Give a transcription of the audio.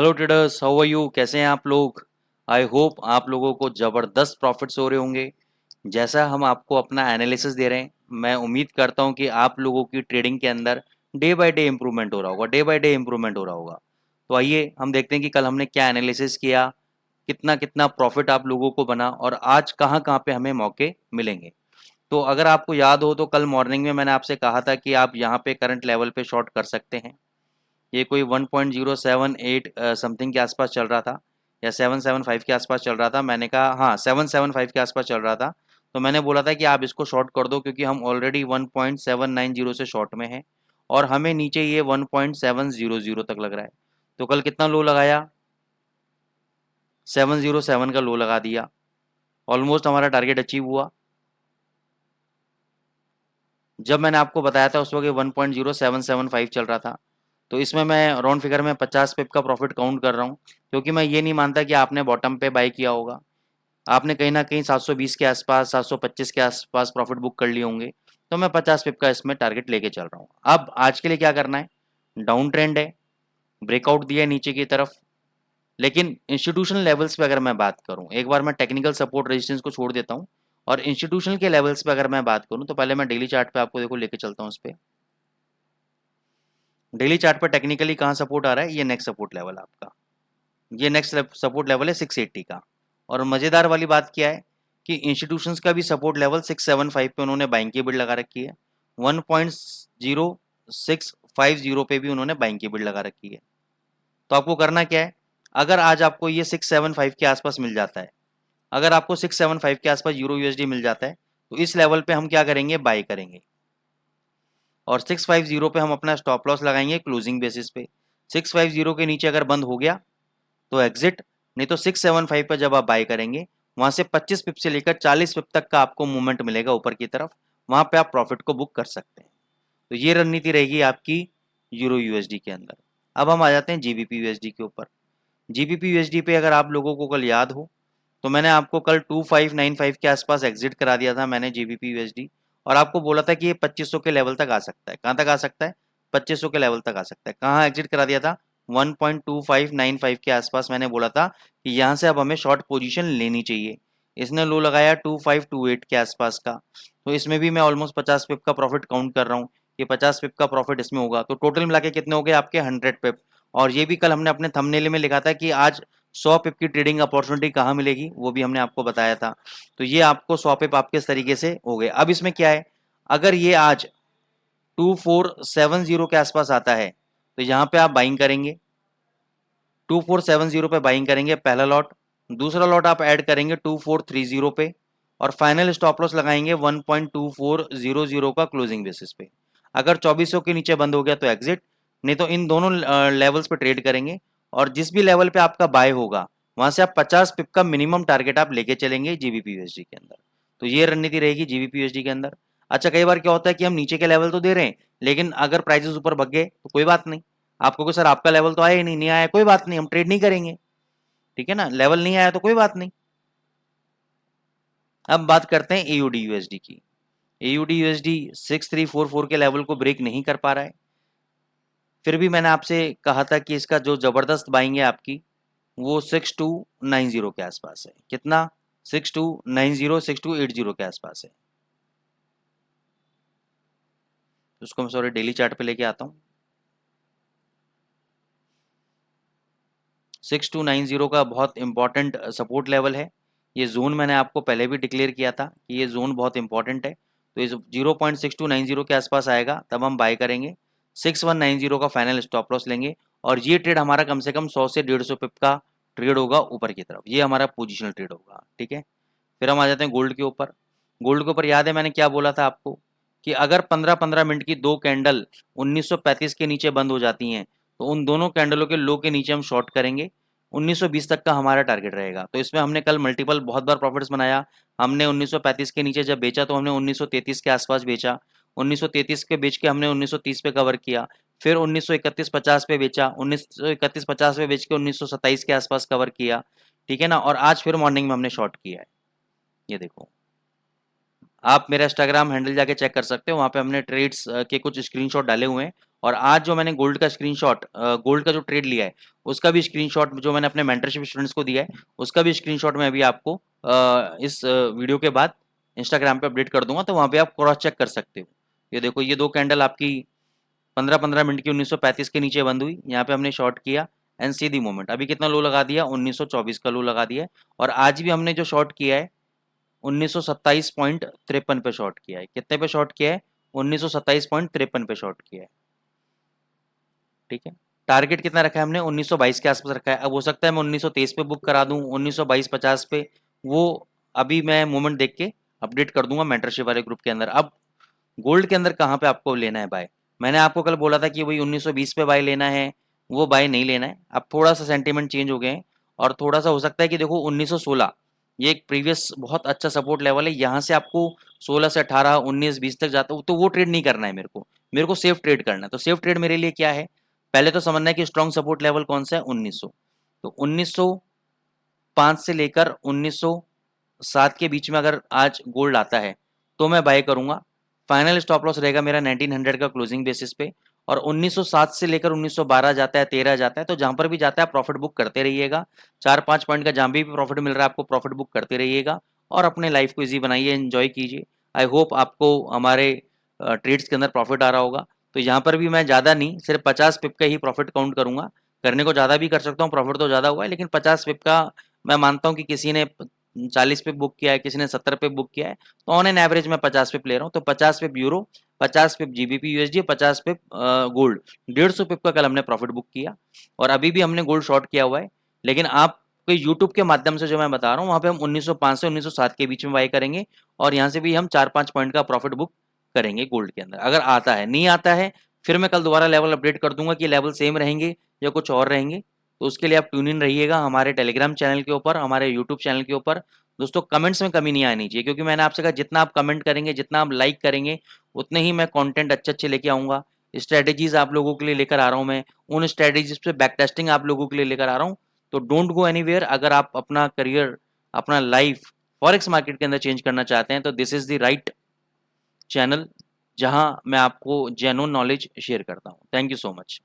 Hello traders, how are you? कैसे हैं आप लोग? आई होप आप लोगों को ज़बरदस्त प्रॉफिट्स हो रहे होंगे। जैसा हम आपको अपना एनालिसिस दे रहे हैं, मैं उम्मीद करता हूं कि आप लोगों की ट्रेडिंग के अंदर डे बाय डे इम्प्रूवमेंट हो रहा होगा, डे बाय डे इम्प्रूवमेंट हो रहा होगा। तो आइए हम देखते हैं कि कल हमने क्या एनालिसिस किया, कितना कितना प्रॉफिट आप लोगों को बना और आज कहाँ कहाँ पे हमें मौके मिलेंगे। तो अगर आपको याद हो तो कल मॉर्निंग में मैंने आपसे कहा था कि आप यहाँ पे करंट लेवल पे शॉर्ट कर सकते हैं। ये कोई 1.078 समथिंग के आसपास चल रहा था या 775 के आसपास चल रहा था। मैंने कहा हाँ 775 के आसपास चल रहा था। तो मैंने बोला था कि आप इसको शॉर्ट कर दो क्योंकि हम ऑलरेडी 1.790 से शॉर्ट में हैं और हमें नीचे ये 1.700 तक लग रहा है। तो कल कितना लो लगाया? 707 का लो लगा दिया। ऑलमोस्ट हमारा टारगेट अचीव हुआ। जब मैंने आपको बताया था उस वक्त 1.0775 चल रहा था। तो इसमें मैं राउंड फिगर में 50 पिप का प्रॉफिट काउंट कर रहा हूँ क्योंकि मैं ये नहीं मानता कि आपने बॉटम पे बाई किया होगा। आपने कहीं ना कहीं 720 के आसपास 725 के आसपास प्रॉफिट बुक कर लिए होंगे। तो मैं 50 पिप का इसमें टारगेट लेके चल रहा हूँ। अब आज के लिए क्या करना है? डाउन ट्रेंड है, ब्रेकआउट दिया है नीचे की तरफ। लेकिन इंस्टीट्यूशनल लेवल्स पे अगर मैं बात करूं, एक बार मैं टेक्निकल सपोर्ट रेजिस्टेंस को छोड़ देता हूं और इंस्टीट्यूशनल के लेवल्स पे अगर मैं बात करूं तो पहले मैं डेली चार्ट पे आपको देखो लेके चलता हूं। इस पे डेली चार्ट पर टेक्निकली कहाँ सपोर्ट आ रहा है? ये नेक्स्ट सपोर्ट लेवल आपका, ये नेक्स्ट सपोर्ट लेवल है 680 का। और मज़ेदार वाली बात क्या है कि इंस्टीट्यूशंस का भी सपोर्ट लेवल 675 पे उन्होंने बाइंग की बिड लगा रखी है। 1.0650 पे भी उन्होंने बाइंग की बिड लगा रखी है। तो आपको करना क्या है? अगर आज आपको ये 675 के आसपास मिल जाता है, अगर आपको 675 के आसपास यूरो यूएसडी मिल जाता है तो इस लेवल पे हम क्या करेंगे? बाई करेंगे और 650 पे हम अपना स्टॉप लॉस लगाएंगे क्लोजिंग बेसिस पे। 650 के नीचे अगर बंद हो गया तो एग्जिट, नहीं तो 675 पर जब आप बाय करेंगे वहां से 25 पिप से लेकर 40 पिप तक का आपको मूवमेंट मिलेगा ऊपर की तरफ, वहां पे आप प्रॉफिट को बुक कर सकते हैं। तो ये रणनीति रहेगी आपकी यूरो यूएसडी के अंदर। अब हम आ जाते हैं जीबीपी यूएसडी के ऊपर। जीबीपी यूएसडी पे अगर आप लोगों को कल याद हो तो मैंने आपको कल 2595 के आसपास एग्जिट करा दिया था मैंने जीबीपी यूएसडी, और आपको बोला था कि ये 2500 के लेवल तक आ सकता है। कहाँ तक आ सकता है? 2500 के लेवल तक आ सकता है। कहाँ एग्जिट करा दिया था? 1.2595 के आसपास मैंने बोला था कि यहाँ से अब हमें शॉर्ट पोजीशन लेनी चाहिए। इसने लो लगाया 2528 के आसपास का। तो इसमें भी मैं ऑलमोस्ट 50 पिप का प्रॉफिट काउंट कर रहा हूँ कि 50 पिप का प्रॉफिट इसमें होगा। तो टोटल मिला के कितने हो गए आपके? 100 पिप। और ये भी कल हमने अपने थंबनेल में लिखा था कि आज 100 पिप की ट्रेडिंग अपॉर्चुनिटी कहाँ मिलेगी, वो भी हमने आपको बताया था। तो ये आपको 100 पिप आपके इस तरीके से हो गए। अब इसमें क्या है, अगर ये आज 2470 के आसपास आता है तो यहाँ पे आप बाइंग करेंगे, 2470 पे बाइंग करेंगे पहला लॉट। दूसरा लॉट आप ऐड करेंगे 2430 पे और फाइनल स्टॉप लॉस लगाएंगे 1.2400 का क्लोजिंग बेसिस पे। अगर 2400 के नीचे बंद हो गया तो एग्जिट, नहीं तो इन दोनों लेवल्स पे ट्रेड करेंगे और जिस भी लेवल पे आपका बाय होगा वहां से आप 50 पिप का मिनिमम टारगेट आप लेके चलेंगे जीबीपी यूएसडी के अंदर। तो ये रणनीति रहेगी जीबीपी यूएसडी के अंदर। अच्छा, कई बार क्या होता है कि हम नीचे के लेवल तो दे रहे हैं लेकिन अगर प्राइसेस ऊपर भग गए तो कोई बात नहीं, आपको को सर आपका लेवल तो आया ही नहीं, नहीं आया कोई बात नहीं, हम ट्रेड नहीं करेंगे। ठीक है ना, लेवल नहीं आया तो कोई बात नहीं। अब बात करते हैं एयूडी यूएसडी की। एयूडी यूएसडी 6344 के लेवल को ब्रेक नहीं कर पा रहा है। फिर भी मैंने आपसे कहा था कि इसका जो जबरदस्त बाइंग है आपकी वो 6290 के आसपास है। कितना? 6290 6280 के आसपास है। उसको मैं सॉरी डेली चार्ट पे लेके आता हूँ। 6290 का बहुत इंपॉर्टेंट सपोर्ट लेवल है। ये जोन मैंने आपको पहले भी डिक्लेयर किया था कि ये जोन बहुत इंपॉर्टेंट है। तो इस 0.6290 के आसपास आएगा तब हम बाय करेंगे। 6190 का फाइनल स्टॉप लॉस लेंगे और ये ट्रेड हमारा कम से कम 100 से 150 पिप का ट्रेड होगा ऊपर की तरफ। ये हमारा पोजिशनल ट्रेड होगा। ठीक है, फिर हम आ जाते हैं गोल्ड के ऊपर। गोल्ड के ऊपर याद है मैंने क्या बोला था आपको कि अगर 15-15 मिनट की दो कैंडल 1935 के नीचे बंद हो जाती हैं तो उन दोनों कैंडलों के लो के नीचे हम शॉर्ट करेंगे। 1920 तक का हमारा टारगेट रहेगा। तो इसमें हमने कल मल्टीपल बहुत बार प्रॉफिट्स बनाया। हमने 1935 के नीचे जब बेचा तो हमने 1933 के आसपास बेचा। 1933 के बेच के हमने 1930 पे कवर किया। फिर 1931-50 पे बेचा, 1931-50 पे बेच के 1927 के आसपास कवर किया। ठीक है ना, और आज फिर मॉर्निंग में हमने शॉर्ट किया है। ये देखो, आप मेरा इंस्टाग्राम हैंडल जाके चेक कर सकते हो, वहाँ पे हमने ट्रेड्स के कुछ स्क्रीनशॉट डाले हुए हैं। और आज जो मैंने गोल्ड का स्क्रीनशॉट, गोल्ड का जो ट्रेड लिया है उसका भी स्क्रीनशॉट जो मैंने अपने मेंटरशिप स्टूडेंट्स को दिया है उसका भी स्क्रीनशॉट मैं अभी आपको इस वीडियो के बाद इंस्टाग्राम पे अपडेट कर दूंगा, तो वहाँ पे आप क्रॉस चेक कर सकते हो। ये देखो, ये दो कैंडल आपकी 15-15 मिनट की 1935 के नीचे बंद हुई, यहाँ पे हमने शॉर्ट किया एंड सी दी मोमेंट अभी कितना लो लगा दिया, 1924 का लो लगा दिया है। और आज भी हमने जो शॉर्ट किया है 1927.53 पे शॉर्ट किया है। कितने पे शॉर्ट किया है? 1927.53 पे शॉर्ट किया है। ठीक है, टारगेट कितना रखा है हमने? 1922 के आसपास रखा है। अब हो सकता है मैं 1923 पे बुक करा दूं, 1922-50 पे, वो अभी मैं मोमेंट देख के अपडेट कर दूंगा मेंटरशिप वाले ग्रुप के अंदर। अब गोल्ड के अंदर कहाँ पे आपको लेना है बाय? मैंने आपको कल बोला था कि वही 1920 पे बाय लेना है, वो बाय नहीं लेना है। अब थोड़ा सा सेंटीमेंट चेंज हो गए हैं और थोड़ा सा हो सकता है कि देखो 1916 ये एक प्रीवियस बहुत अच्छा सपोर्ट लेवल है, यहाँ से आपको 16 से 18, 19, 20 तक जाता हूँ तो वो ट्रेड नहीं करना है मेरे को सेफ ट्रेड करना है। तो सेफ ट्रेड मेरे लिए क्या है? पहले तो समझना है कि स्ट्रॉन्ग सपोर्ट लेवल कौन सा है, 1900। तो 1905 से लेकर 1907 के बीच में अगर आज गोल्ड आता है तो मैं बाय करूंगा। फाइनल स्टॉप लॉस रहेगा मेरा 1900 का क्लोजिंग बेसिस पे। और 1907 से लेकर 1912 जाता है, 13 जाता है, तो जहां पर भी जाता है प्रॉफिट बुक करते रहिएगा। 4-5 पॉइंट का जहां भी प्रॉफिट मिल रहा है आपको प्रॉफिट बुक करते रहिएगा और अपने लाइफ को इजी बनाइए, एंजॉय कीजिए। आई होप आपको हमारे ट्रेड्स के अंदर प्रॉफिट आ रहा होगा। तो यहाँ पर भी मैं ज़्यादा नहीं, सिर्फ 50 पिप का ही प्रॉफिट काउंट करूंगा। करने को ज़्यादा भी कर सकता हूँ, प्रॉफिट तो ज़्यादा हुआ है, लेकिन 50 पिप का मैं मानता हूँ कि किसी ने 40 पे बुक किया है, किसी ने 70 पे बुक किया है, तो ऑन एन एवरेज मैं 50 पे ले रहा हूँ। तो 50 पे यूरो, 50 पे जीबीपी यूएसडी, 50 पे गोल्ड, 150 पिप का कल हमने प्रॉफिट बुक किया। और अभी भी हमने गोल्ड शॉर्ट किया हुआ है। लेकिन आप यूट्यूब के माध्यम से जो मैं बता रहा हूँ वहाँ पे हम 1905 से 1907 के बीच में बाई करेंगे और यहाँ से भी हम 4-5 पॉइंट का प्रॉफिट बुक करेंगे गोल्ड के अंदर। अगर आता है, नहीं आता है फिर मैं कल दोबारा लेवल अपडेट कर दूंगा कि लेवल सेम रहेंगे या कुछ और रहेंगे। तो उसके लिए आप ट्यून इन रहिएगा हमारे टेलीग्राम चैनल के ऊपर, हमारे यूट्यूब चैनल के ऊपर। दोस्तों कमेंट्स में कमी नहीं आनी चाहिए, क्योंकि मैंने आपसे कहा जितना आप कमेंट करेंगे, जितना आप लाइक करेंगे, उतने ही मैं कंटेंट अच्छे अच्छे लेके आऊँगा। स्ट्रैटेजीज आप लोगों के लिए लेकर आ रहा हूँ मैं, उन स्ट्रैटेजीज पे बैक टेस्टिंग आप लोगों के लिए लेकर आ रहा हूँ। तो डोंट गो एनीवेयर। अगर आप अपना करियर, अपना लाइफ फॉरेक्स मार्केट के अंदर चेंज करना चाहते हैं तो this is the right channel जहां मैं आपको जेन्युइन नॉलेज शेयर करता हूं। Thank you so much.